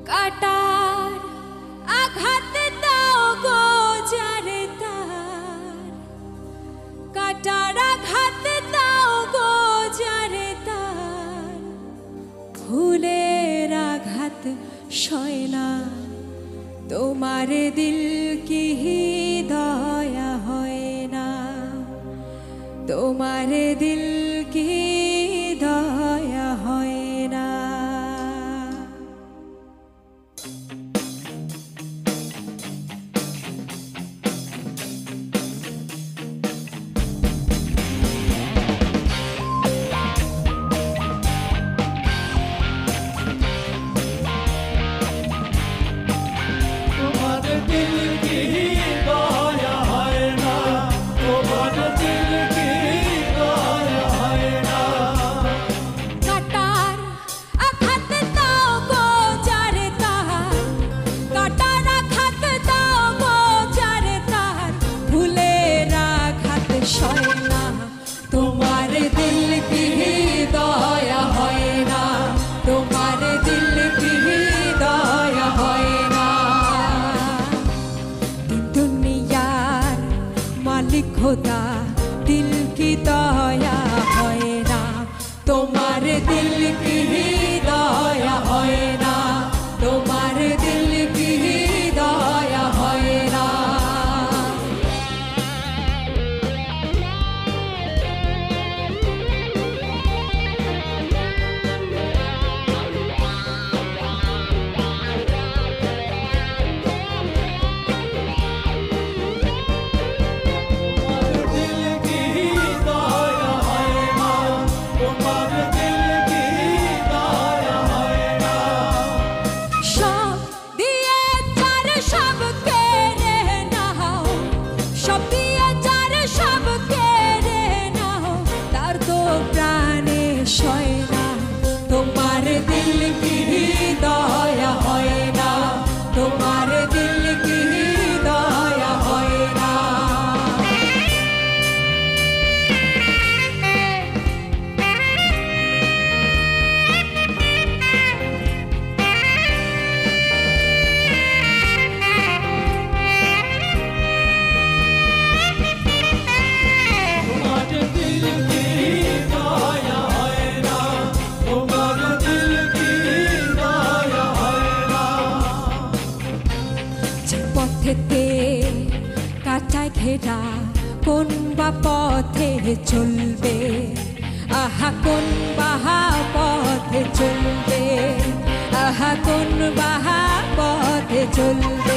কাটার আঘাত দাও গো যারে তার, কাটার আঘাত দাও গো যারে তার, ফুলের আঘাত সয় না তোমার দিল কি দয়া হয় না, তোমার দিল কি দয়া হয় না। তোমার দিল কি দয়া হয় না, তোমার দিল কি দয়া হয় না। দুনিয়ার মালিক খোদা দিল কি দয়া হয় না, তোমার দিল কি দয়া হয় না, তোমার দিল কি দয়া হয় না। তোমার দিল কি দয়া হয় না, তোমার দিল কি দয়া হয় না। কাঁটায় ঘেরা কোন বা পথে চলবে, আহা কোন বাহা পথে চলবে, আহা কোন বাহা পথে চলবে।